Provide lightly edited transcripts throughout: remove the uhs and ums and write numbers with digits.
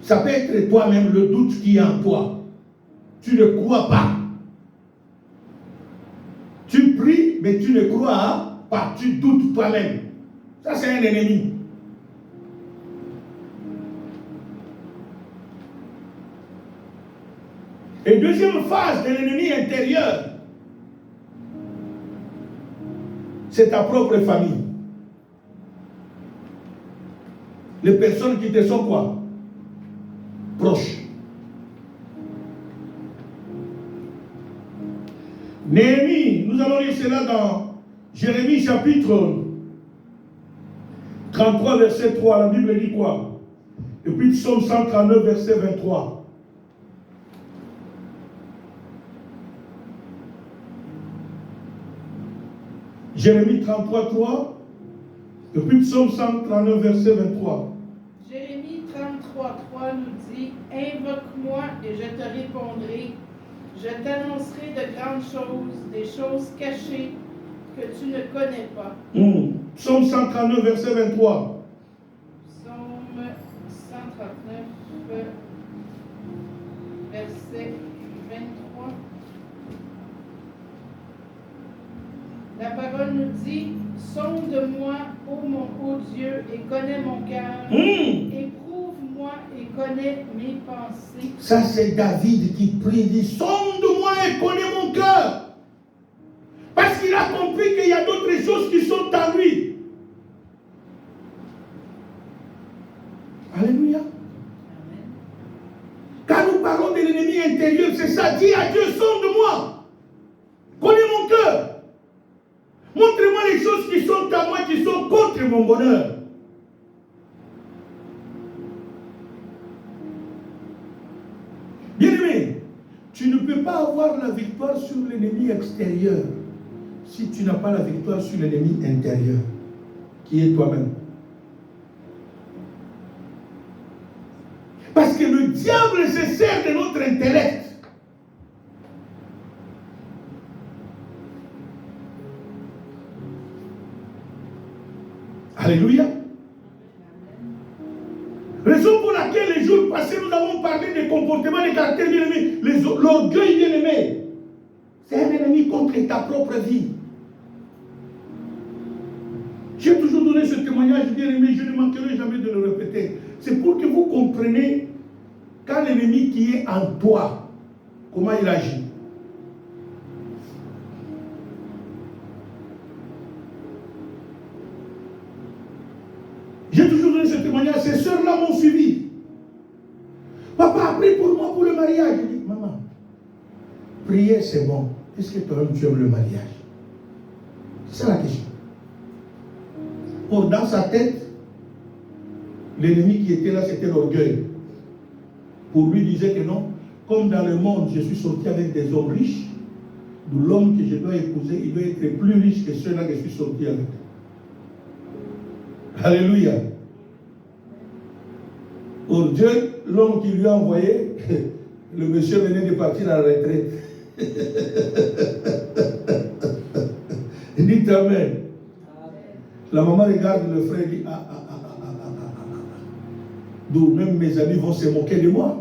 Ça peut être toi-même le doute qui est en toi. Tu ne crois pas. Tu pries, mais tu ne crois pas. Tu doutes toi-même. Ça, c'est un ennemi. Et deuxième phase de l'ennemi intérieur, c'est ta propre famille. Les personnes qui te sont quoi? Proches. Néhémie, nous allons lire cela dans Jérémie chapitre 33, verset 3. La Bible dit quoi? Et puis Psaume 139, verset 23. Jérémie 33, 3. Et puis Psaume 139, verset 23. Jérémie 33, 3 nous dit: Invoque-moi et je te répondrai. Je t'annoncerai de grandes choses, des choses cachées que tu ne connais pas. Psaume 139, verset 23. Psaume 139, verset 23. La parole nous dit: Sonde-moi, ô Dieu, et connais mon cœur. Éprouve-moi et connais mes pensées. Ça, c'est David qui prie, dit: sonde-moi et connais mon cœur. Parce qu'il a compris qu'il y a d'autres choses qui sont en lui. Alléluia. Quand nous parlons de l'ennemi intérieur, c'est ça. Dis à Dieu: sonde-moi. Connais mon cœur. Montre-moi les choses qui sont à moi, qui sont contre mon bonheur. Bien-aimé, tu ne peux pas avoir la victoire sur l'ennemi extérieur si tu n'as pas la victoire sur l'ennemi intérieur, qui est toi-même. Parce que le diable se sert de notre intellect. Alléluia. Raison pour laquelle les jours passés, nous avons parlé des comportements, des caractères bien-aimés. L'orgueil bien-aimé, c'est un ennemi contre ta propre vie. J'ai toujours donné ce témoignage bien-aimé, je ne manquerai jamais de le répéter. C'est pour que vous compreniez quand l'ennemi qui est en toi, comment il agit. J'ai toujours donné ce témoignage. Ces sœurs-là m'ont suivi. Papa a prié pour moi pour le mariage. J'ai dit: maman, prier c'est bon. Est-ce que toi-même tu aimes le mariage? C'est ça la question. Or, dans sa tête, l'ennemi qui était là, c'était l'orgueil. Pour lui, il disait que non, comme dans le monde, je suis sorti avec des hommes riches, l'homme que je dois épouser, il doit être plus riche que ceux-là que je suis sorti avec. Alléluia. Or Dieu, l'homme qui lui a envoyé, le monsieur venait de partir à la retraite. Dites Amen. La maman regarde le frère et dit: d'où même mes amis vont se moquer de moi.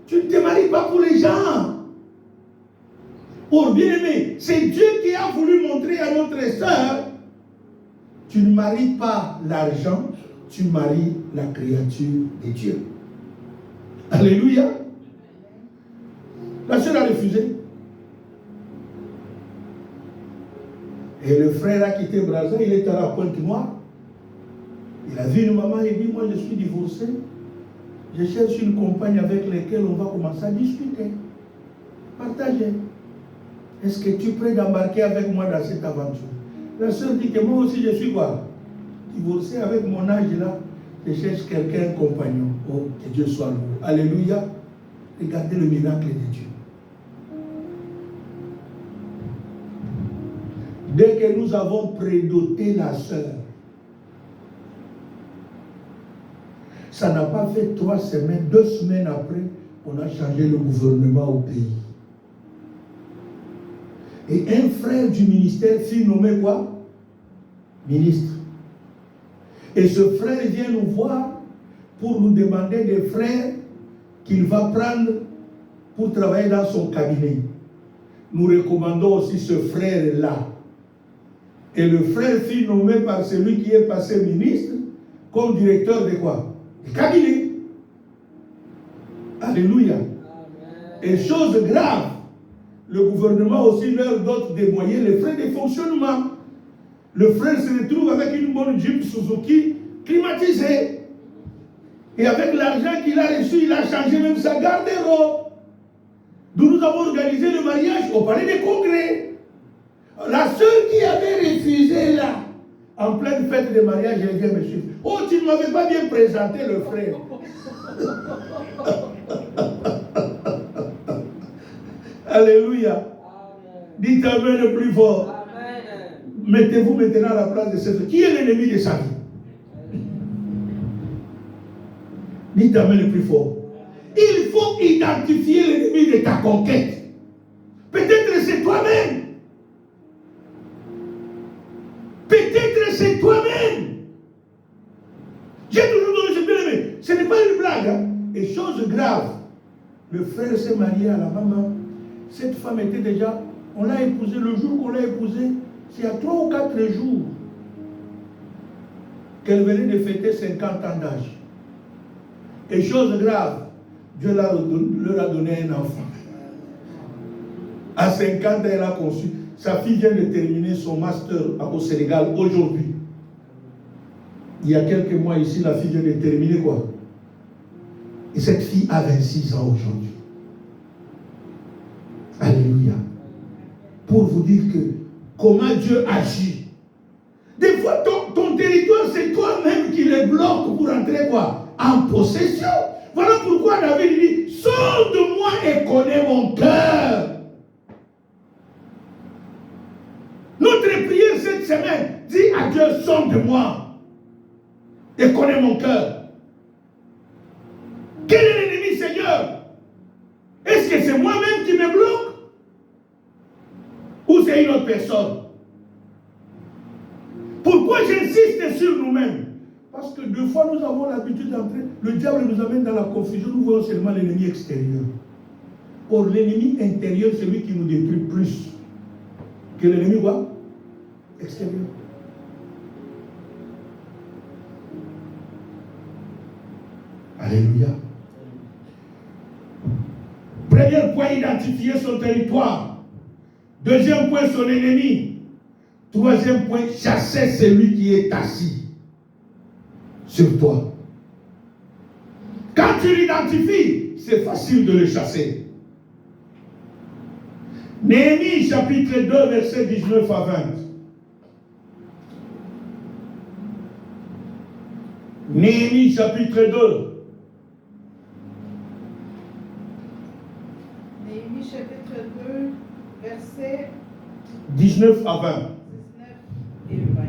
Tu ne te maries pas pour les gens. Or, bien aimé, c'est Dieu qui a voulu montrer à notre sœur: tu ne maries pas l'argent, tu maries la créature de Dieu. Alléluia. La sœur a refusé. Et le frère a quitté Brazza, il est à la Pointe-Noire. Il a vu une maman, il dit: moi je suis divorcé. Je cherche une compagne avec laquelle on va commencer à discuter. Partager. Est-ce que tu es prêt d'embarquer avec moi dans cette aventure? La sœur dit que moi aussi je suis quoi? Divorcé. Avec mon âge là. Je cherche quelqu'un, un compagnon. Oh, que Dieu soit loué. Alléluia. Regardez le miracle de Dieu. Dès que nous avons prédoté la sœur, ça n'a pas fait 3 semaines, 2 semaines après, on a changé le gouvernement au pays. Et un frère du ministère fut nommé quoi? Ministre. Et ce frère vient nous voir pour nous demander des frères qu'il va prendre pour travailler dans son cabinet. Nous recommandons aussi ce frère-là. Et le frère fut nommé par celui qui est passé ministre comme directeur de quoi? Du cabinet. Alléluia. Amen. Et chose grave, le gouvernement aussi leur donne des moyens, les frais de fonctionnement. Le frère se retrouve avec une bonne Jeep Suzuki climatisée. Et avec l'argent qu'il a reçu, il a changé même sa garde-robe. D'où nous avons organisé le mariage au palais des congrès. La seule qui avait refusé là, en pleine fête de mariage, elle vient me suivre. Oh, tu ne m'avais pas bien présenté le frère. Alléluia. Amen. Dites Amen le plus fort. Amen. Mettez-vous maintenant à la place de cette. Qui est l'ennemi de sa vie? Dites Amen le plus fort. Il faut identifier l'ennemi de ta conquête. Peut-être c'est toi-même. Peut-être c'est toi-même. J'ai toujours donné ce bien-aimé. Ce n'est pas une blague. Hein? Et chose grave, le frère s'est marié à la maman. Cette femme était déjà, on l'a épousée, le jour qu'on l'a épousée, c'est il y a 3 ou 4 jours qu'elle venait de fêter 50 ans d'âge. Et chose grave, Dieu leur a donné un enfant. À 50 ans, elle a conçu. Sa fille vient de terminer son master au Sénégal aujourd'hui. Il y a quelques mois ici, la fille vient de terminer quoi? Et cette fille a 26 ans aujourd'hui. Alléluia. Pour vous dire que comment Dieu agit. Des fois, ton territoire, c'est toi-même qui le bloque pour entrer quoi? En possession. Voilà pourquoi David dit, sonde-moi et connais mon cœur. Notre prière cette semaine, dit à Dieu, sonde-moi et connais mon cœur. Quel est l'ennemi, Seigneur? Est-ce que c'est moi-même qui me bloque? Ou c'est une autre personne? Pourquoi j'insiste sur nous-mêmes? Parce que 2 fois nous avons l'habitude d'entrer, le diable nous amène dans la confusion, nous voyons seulement l'ennemi extérieur. Or l'ennemi intérieur, c'est lui qui nous détruit plus que l'ennemi quoi? Extérieur. Alléluia. Premier point, identifier son territoire. 2e point, son ennemi. 3e point, chasser celui qui est assis sur toi. Quand tu l'identifies, c'est facile de le chasser. Néhémie chapitre 2, versets 19 à 20. Néhémie chapitre 2. Néhémie chapitre 2, versets 19 à 20. 19 et 20.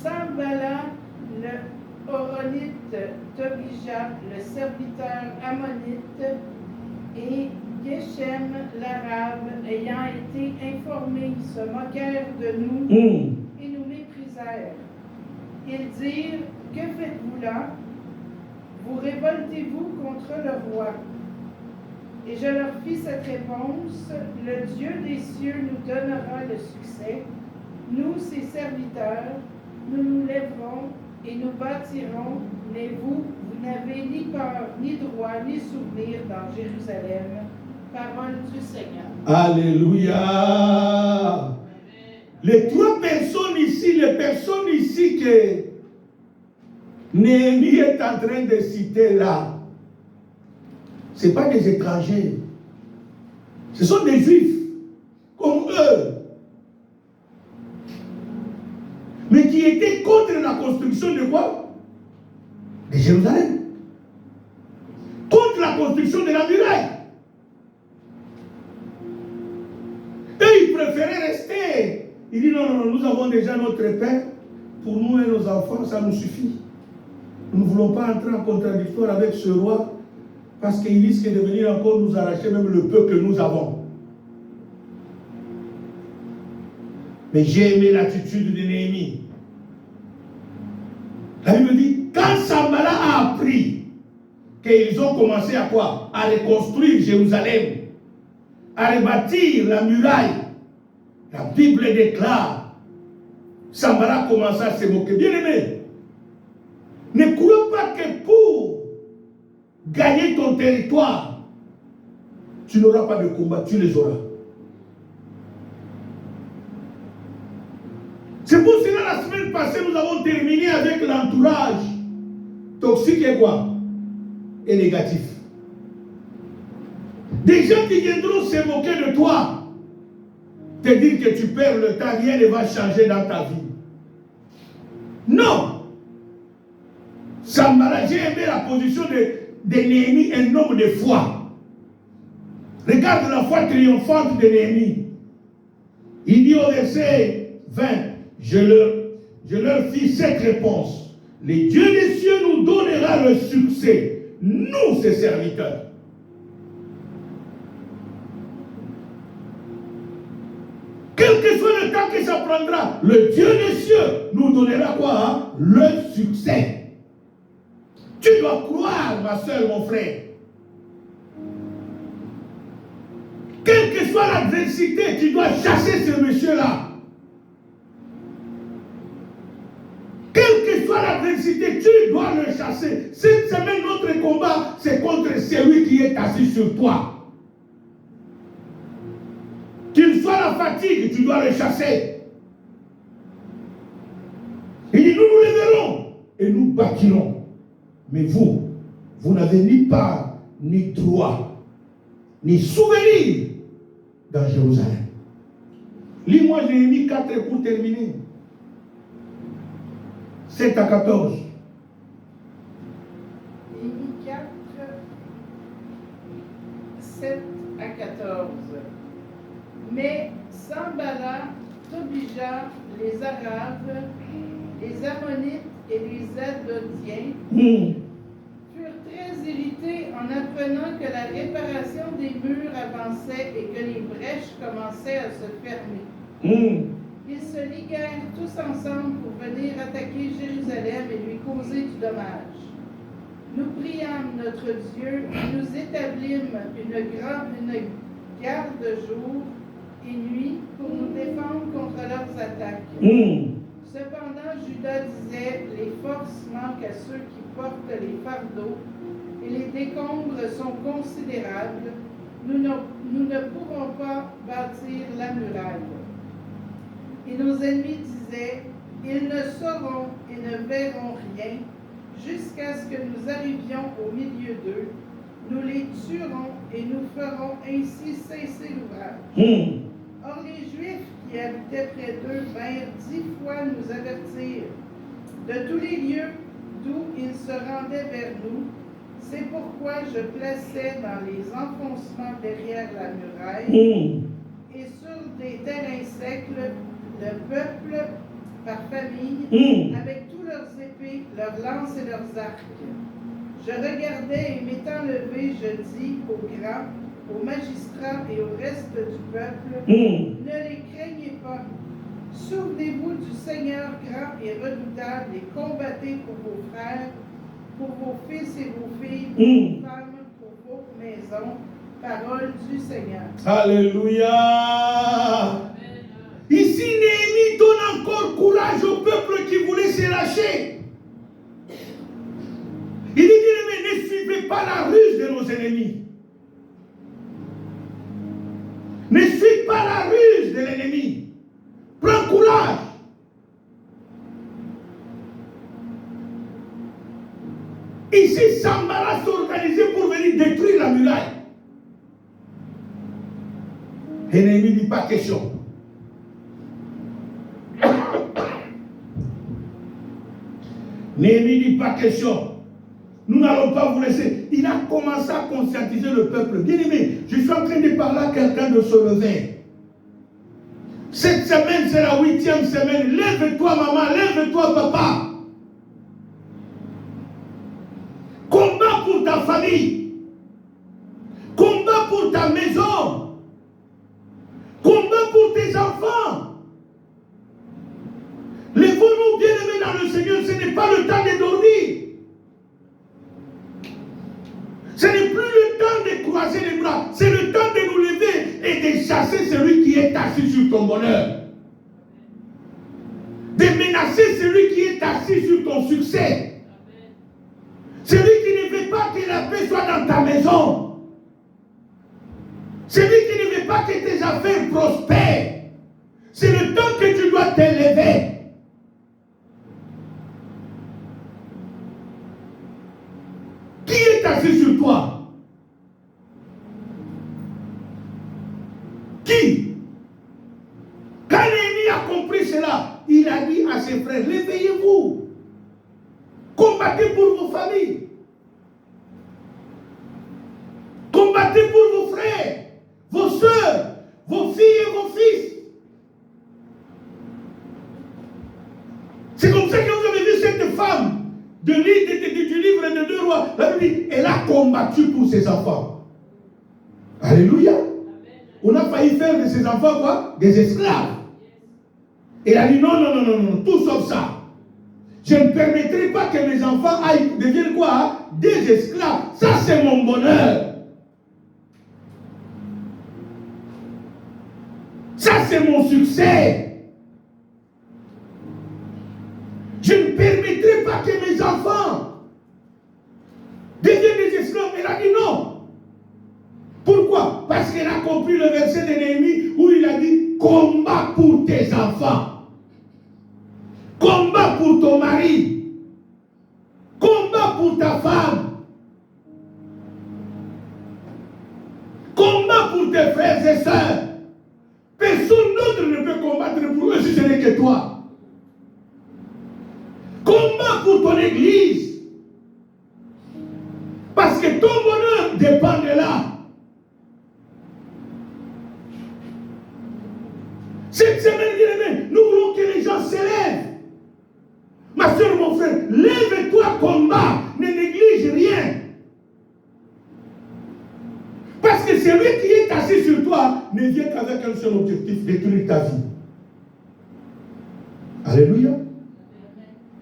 Sanballat, le Horonite, Tobija, le serviteur ammonite, et Geshem, l'arabe, ayant été informés, se moquèrent de nous et nous méprisèrent. Ils dirent, que faites-vous là? Vous révoltez-vous contre le roi? Et je leur fis cette réponse, le Dieu des cieux nous donnera le succès. Nous, ses serviteurs, nous nous lèverons et nous bâtirons, mais vous n'avez ni peur, ni droit, ni souvenir dans Jérusalem. Parole du Seigneur. Alléluia. Amen. Les 3 personnes ici, les personnes ici que Néhémie est en train de citer là, ce ne sont pas des étrangers. Ce sont des juifs, comme eux. Mais qui étaient contre la construction de quoi? De Jérusalem. Contre la construction de la muraille. Et ils préféraient rester. Il dit non, nous avons déjà notre pain. Pour nous et nos enfants, ça nous suffit. Nous ne voulons pas entrer en contradictoire avec ce roi parce qu'il risque de venir encore nous arracher même le peu que nous avons. Mais j'ai aimé l'attitude de Néhémie. La Bible dit, quand appris qu'ils ont commencé à quoi? À reconstruire Jérusalem, à rebâtir la muraille. La Bible déclare, Sanballat commença à se moquer. Bien aimé, ne crois pas que pour gagner ton territoire, tu n'auras pas de combat, tu les auras. C'est pour cela la semaine passée, nous avons terminé avec l'entourage toxique et quoi? Et négatif. Des gens qui viendront se moquer de toi, te dire que tu perds le temps, rien ne va changer dans ta vie. Non! Sanballat, j'ai aimé la position de Néhémie, un homme de foi. Regarde la foi triomphante de Néhémie. Il dit au verset 20, je leur fis cette réponse. Le Dieu des cieux nous donnera le succès, nous ses serviteurs. Quel que soit le temps que ça prendra, le Dieu des cieux nous donnera quoi? Hein? Le succès. Tu dois croire, ma soeur, mon frère. Quelle que soit l'adversité, tu dois chasser ce monsieur-là. Quelle que soit l'adversité, tu dois le chasser. Cette semaine, notre combat, c'est contre celui qui est assis sur toi. Qu'il soit la fatigue, tu dois le chasser. Il dit, nous nous lèverons et nous bâtirons. Mais vous n'avez ni part, ni droit, ni souvenir dans Jérusalem. Lis-moi Jérémie 4 pour terminer. 7 à 14. Jérémie 4, 7 à 14. Mais Sanballat, Tobija, les Arabes, les Ammonites et les Adoniens furent très irrités en apprenant que la réparation des murs avançait et que les brèches commençaient à se fermer. Ils se liguèrent tous ensemble pour venir attaquer Jérusalem et lui causer du dommage. Nous priâmes notre Dieu et nous établîmes une garde jour et nuit pour nous défendre contre leurs attaques. Cependant, Judas disait, les forces manquent à ceux qui portent les fardeaux et les décombres sont considérables. Nous ne pourrons pas bâtir la muraille. Et nos ennemis disaient, ils ne sauront et ne verront rien jusqu'à ce que nous arrivions au milieu d'eux. Nous les tuerons et nous ferons ainsi cesser l'ouvrage. Or les Juifs qui habitaient près d'eux vinrent 10 fois nous avertir de tous les lieux d'où ils se rendaient vers nous. C'est pourquoi je plaçais dans les enfoncements derrière la muraille et sur des terrains secs le peuple par famille avec tous leurs épées, leurs lances et leurs arcs. Je regardais et m'étant levé, je dis aux grands, aux magistrats et au reste du peuple, ne les craignez pas. Souvenez-vous du Seigneur grand et redoutable et combattez pour vos frères, pour vos fils et vos filles, pour vos femmes, pour vos maisons. Parole du Seigneur. Alléluia. Ici, Néhémie donne encore courage au peuple qui voulait se lâcher. Il dit, ne suivez pas la ruse de nos ennemis. Ne suis pas la ruse de l'ennemi. Prends courage. Ici, Sanballat s'est organisé pour venir détruire la muraille. Et Néhémie dit pas question. Néhémie dit pas question. Nous n'allons pas vous laisser. Il a commencé à conscientiser le peuple. Bien aimé, je suis en train de parler à quelqu'un de se lever. Cette semaine, c'est la 8e semaine. Lève-toi, maman, lève-toi, papa. Combat pour ta famille. Combat pour ta maison. Combat pour tes enfants. Lèvons-nous, bien-aimés dans le Seigneur. Ce n'est pas le temps de dormir. menacer celui qui est assis sur ton bonheur. De menacer celui qui est assis sur ton succès. Celui qui ne veut pas que la paix soit dans ta maison. Celui qui ne veut pas que tes affaires prospèrent. C'est le temps que tu dois t'élever. Qui est assis sur toi? Qui? Quand l'ennemi a compris cela, il a dit à ses frères, réveillez-vous. Combattez pour vos familles. Combattez pour vos frères, vos soeurs, vos filles et vos fils. C'est comme ça que vous avez vu cette femme du livre de 2 rois. La Bible dit, elle a combattu pour ses enfants. Alléluia. On a failli faire de ses enfants quoi? Des esclaves. Elle a dit non, tout sauf ça. Je ne permettrai pas que mes enfants deviennent quoi? Des esclaves. Ça c'est mon bonheur. Ça c'est mon succès. Je ne permettrai pas que mes enfants deviennent des esclaves. Elle a dit non. Pourquoi? Parce qu'elle a compris le verset de Néhémie où il a dit combat pour tes enfants. Combat pour ton mari. Combat pour ta femme. Combat pour tes frères et sœurs. Personne d'autre ne peut combattre pour eux si ce n'est que toi. Combat pour ton église. Parce que ton bonheur dépend de là. Cette semaine, bien-aimé, nous voulons que les gens s'élèvent. Ma soeur, mon frère, lève-toi, combat. Ne néglige rien. Parce que celui qui est assis sur toi ne vient qu'avec un seul objectif, détruire ta vie. Alléluia.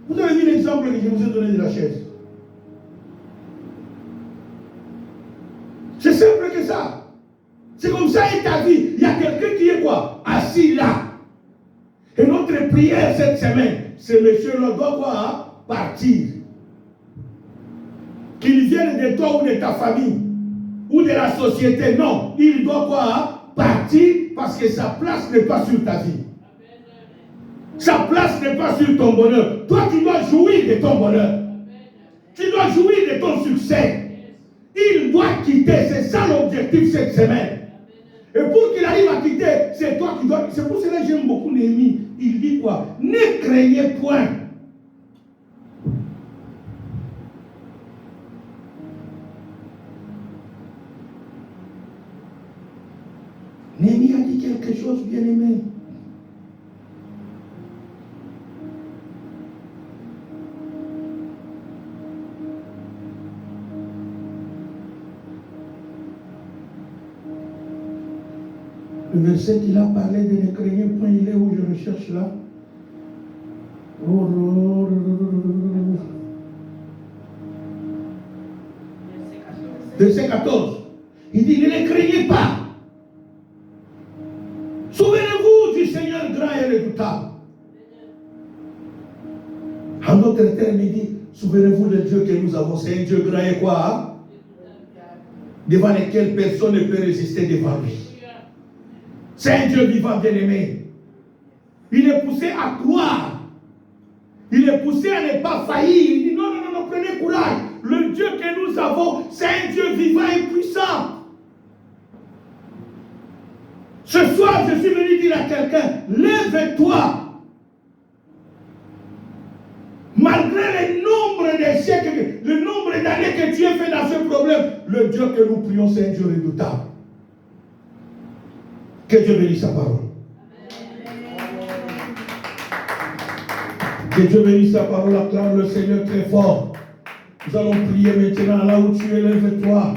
Vous avez vu l'exemple que je vous ai donné de la chaise. C'est simple que ça. C'est comme ça est ta vie. Il y a quelqu'un qui est quoi? Assis là. Et notre prière cette semaine, ce monsieur-là doit quoi? Partir. Qu'il vienne de toi ou de ta famille ou de la société. Non, il doit quoi? Partir parce que sa place n'est pas sur ta vie. Sa place n'est pas sur ton bonheur. Toi, tu dois jouir de ton bonheur. Tu dois jouir de ton succès. Il doit quitter. C'est ça l'objectif cette semaine. Et pour qu'il arrive à quitter, c'est toi qui dois. C'est pour cela que j'aime beaucoup Néhémie. Il dit quoi? Ne craignez point. Néhémie a dit quelque chose, bien aimé. Le verset qu'il a parlé de ne craignez point, il est où je recherche là. Verset 14. Il dit, ne les craignez pas. Souvenez-vous du Seigneur grand et redoutable. En d'autres termes, il dit, souvenez-vous du Dieu que nous avons. C'est un Dieu grand et quoi? Hein? Devant lequel personne ne peut résister devant lui. C'est un Dieu vivant, bien-aimé. Il est poussé à croire. Il est poussé à ne pas faillir. Il dit non, prenez courage. Le Dieu que nous avons, c'est un Dieu vivant et puissant. Ce soir, je suis venu dire à quelqu'un, lève-toi. Malgré le nombre de siècles, le nombre d'années que tu as fait dans ce problème, le Dieu que nous prions, c'est un Dieu redoutable. Que Dieu bénisse sa parole. Que Dieu bénisse sa parole. Acclame le Seigneur très fort. Nous allons prier maintenant là où tu es, lève-toi.